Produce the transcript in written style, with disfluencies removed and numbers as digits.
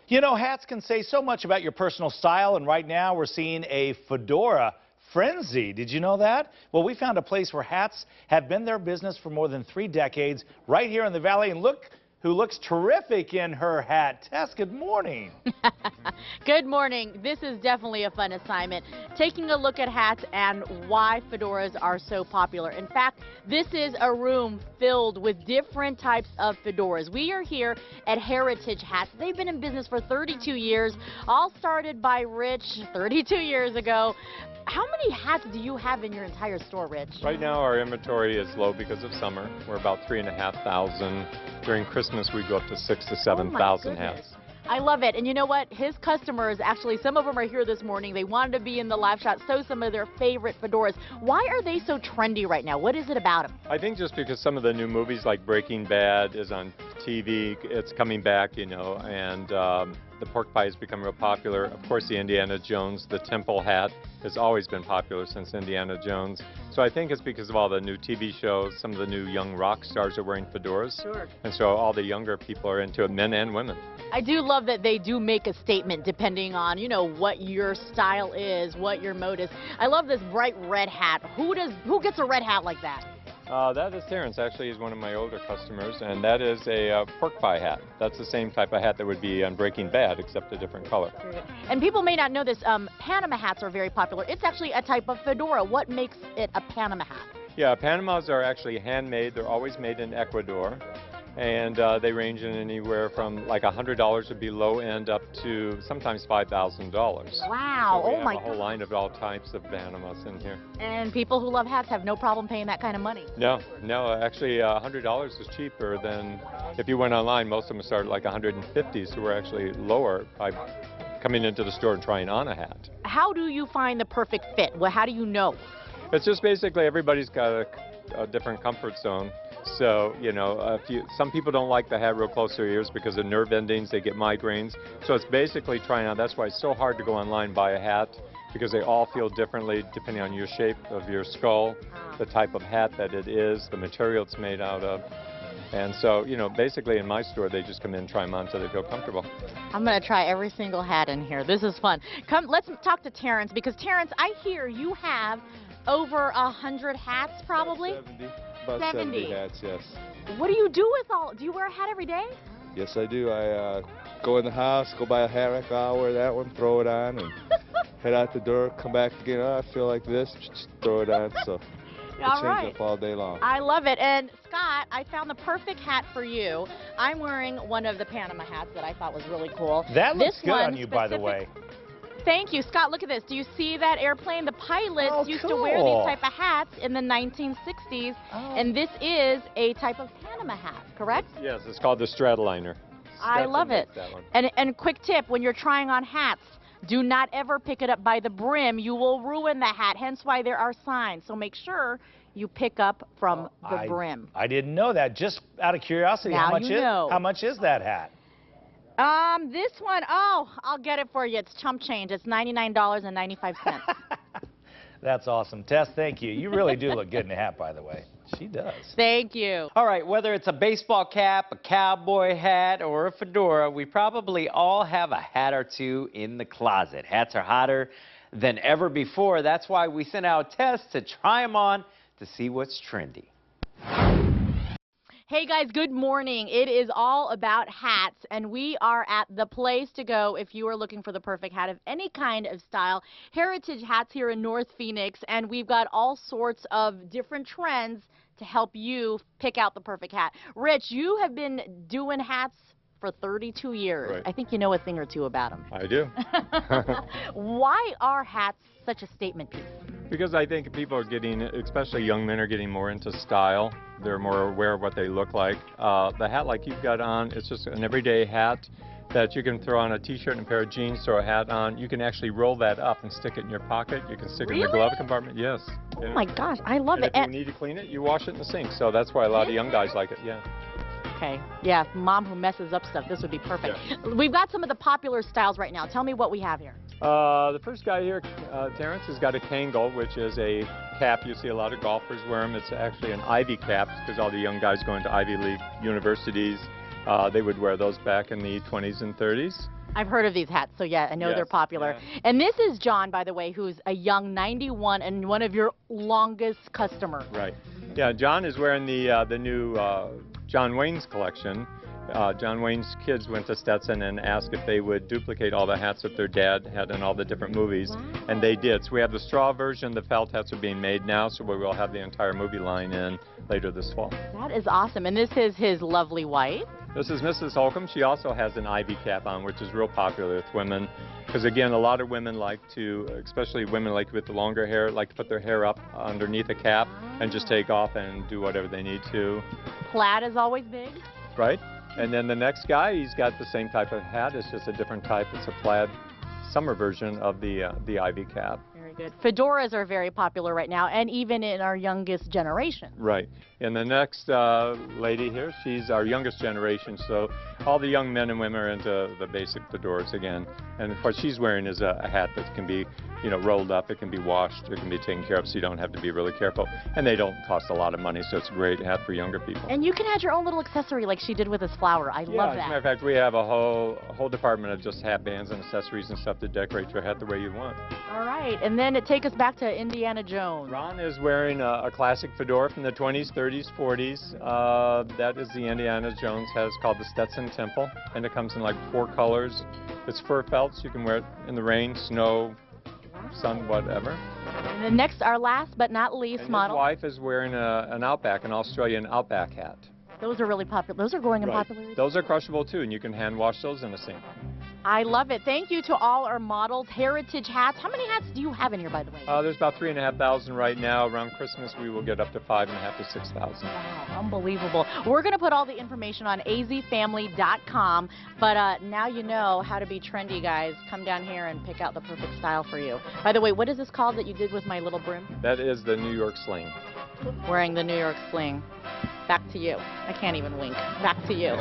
You know, hats can say so much about your personal style, and right now we're seeing a fedora frenzy. Did you know that? Well, we found a place where hats have been their business for more than 3 decades right here in the Valley, and look who looks terrific in her hat. Tess, good morning. Good morning. This is definitely a fun assignment, taking a look at hats and why fedoras are so popular. In fact, this is a room filled with different types of fedoras. We are here at Heritage Hats. They've been in business for 32 years, all started by Rich 32 years ago. How many hats do you have in your entire store, Rich? Right now our inventory is low because of summer. We're about 3,500. During Christmas we go up to 6,000 to 7,000 hats. I love it. And you know what? His customers, actually, some of them are here this morning. They wanted to be in the live shot, so some of their favorite fedoras. Why are they so trendy right now? What is it about them? I think just because some of the new movies like Breaking Bad is on TV, it's coming back, you know, and the pork pie has become real popular. Of course, the Indiana Jones, the temple hat, has always been popular since Indiana Jones. So I think it's because of all the new TV shows, some of the new young rock stars are wearing fedoras. Sure. And so all the younger people are into it, men and women. I do love that they do make a statement depending on, you know, what your style is, what your mode is. I love this bright red hat. Who gets a red hat like that? That is Terrence. Actually, he's one of my older customers, and that is a pork pie hat. That's the same type of hat that would be on Breaking Bad, except a different color. And people may not know this, Panama hats are very popular. It's actually a type of fedora. What makes it a Panama hat? Yeah, Panamas are actually handmade. They're always made in Ecuador. And they range in anywhere from like $100 would be low end up to sometimes $5,000. Wow! So we oh my have a whole line of all types of Panamas in here. And people who love hats have no problem paying that kind of money. No, actually $100 is cheaper than if you went online. Most of them start at like $150, so we're actually lower by coming into the store and trying on a hat. How do you find the perfect fit? Well, how do you know? It's just basically everybody's got a different comfort zone. So, you know, some people don't like the hat real close to their ears because of nerve endings, they get migraines. So it's basically trying on. That's why it's so hard to go online and buy a hat, because they all feel differently depending on your shape of your skull, the type of hat that it is, the material it's made out of. And so, you know, basically in my store, they just come in and try them on until they feel comfortable. I'm going to try every single hat in here. This is fun. Come, let's talk to Terrence, because Terrence, I hear you have over 100 hats probably? 70. About 70 hats, yes. What do you do with all? Do you wear a hat every day? Yes, I do. I go in the house, go buy a hat rack, I'll wear that one, throw it on, and head out the door, come back again. Oh, I feel like this, just throw it on. So I change up all day long. I love it. And Scott, I found the perfect hat for you. I'm wearing one of the Panama hats that I thought was really cool. That looks good on you, by the way. Thank you. Scott, look at this. Do you see that airplane? The pilots used to wear these type of hats in the 1960s, and this is a type of Panama hat, correct? Yes, it's called the Stratoliner. I love it. And quick tip, when you're trying on hats, do not ever pick it up by the brim. You will ruin the hat, hence why there are signs. So make sure you pick up from the brim. I didn't know that. Just out of curiosity, now how much is that hat? This one, I'll get it for you. It's chump change. It's $99.95. That's awesome. Tess, thank you. You really do look good in a hat, by the way. She does. Thank you. All right, whether it's a baseball cap, a cowboy hat, or a fedora, we probably all have a hat or two in the closet. Hats are hotter than ever before. That's why we sent out Tess to try them on to see what's trendy. Hey guys, good morning. It is all about hats, and we are at the place to go if you are looking for the perfect hat of any kind of style. Heritage Hats here in North Phoenix, and we've got all sorts of different trends to help you pick out the perfect hat. Rich, you have been doing hats for 32 years. Right. I think you know a thing or two about them. I do. Why are hats such a statement piece? Because I think people are getting, especially young men, are getting more into style. They're more aware of what they look like. The hat like you've got on, it's just an everyday hat that you can throw on a t-shirt and a pair of jeans, throw a hat on. You can actually roll that up and stick it in your pocket. You can stick it in the glove compartment. Yes. Oh my gosh, I love it. If you need to clean it, you wash it in the sink. So that's why a lot of young guys like it, yeah. Okay, yeah, mom who messes up stuff, this would be perfect. Yeah. We've got some of the popular styles right now. Tell me what we have here. The first guy here, Terrence, has got a Kangol, which is a cap. You see a lot of golfers wear them. It's actually an Ivy cap because all the young guys going to Ivy League universities They would wear those back in the 20s and 30s. I've heard of these hats, so yeah, I know Yes, they're popular. yeah. And this is John, by the way, who's a young 91 and one of your longest customers. Right. Yeah, John is wearing the new John Wayne's collection. John Wayne's kids went to Stetson and asked if they would duplicate all the hats that their dad had in all the different movies, and they did. So we have the straw version. The felt hats are being made now, so we will have the entire movie line in later this fall. That is awesome. And this is his lovely wife. This is Mrs. Holcomb. She also has an ivy cap on, which is real popular with women. Because again, a lot of women like to, especially women like with the longer hair, like to put their hair up underneath a cap and just take off and do whatever they need to. Plaid is always big. Right? And then the next guy, he's got the same type of hat. It's just a different type. It's a plaid summer version of the ivy cap. Very good. Fedoras are very popular right now, and even in our youngest generation. Right. And the next lady here, she's our youngest generation, so all the young men and women are into the basic fedoras again. And what she's wearing is a hat that can be, you know, rolled up, it can be washed, it can be taken care of, so you don't have to be really careful. And they don't cost a lot of money, so it's a great hat for younger people. And you can add your own little accessory like she did with this flower. I love As a that. matter of fact, we have a whole department of just hat bands and accessories and stuff to decorate your hat the way you want. All right, and then take us back to Indiana Jones. Ron is wearing a classic fedora from the 20s, 30s, 40s. That is the Indiana Jones hat. It's called the Stetson Temple, and it comes in like 4 colors. It's fur felt, so you can wear it in the rain, snow, sun, whatever. And then next, our last but not least And model. his wife is wearing an Outback, an Australian Outback hat. Those are really popular. Those are growing in popularity. Those are crushable too, and you can hand wash those in a sink. I love it. Thank you to all our models, heritage hats. How many hats do you have in here, by the way? There's about 3,500 right now. Around Christmas, we will get up to 5,500 to 6,000. Wow, unbelievable. We're going to put all the information on azfamily.com, but now you know how to be trendy, guys. Come down here and pick out the perfect style for you. By the way, what is this called that you did with my little brim? That is the New York sling. Wearing the New York sling. Back to you. I can't even wink. Back to you.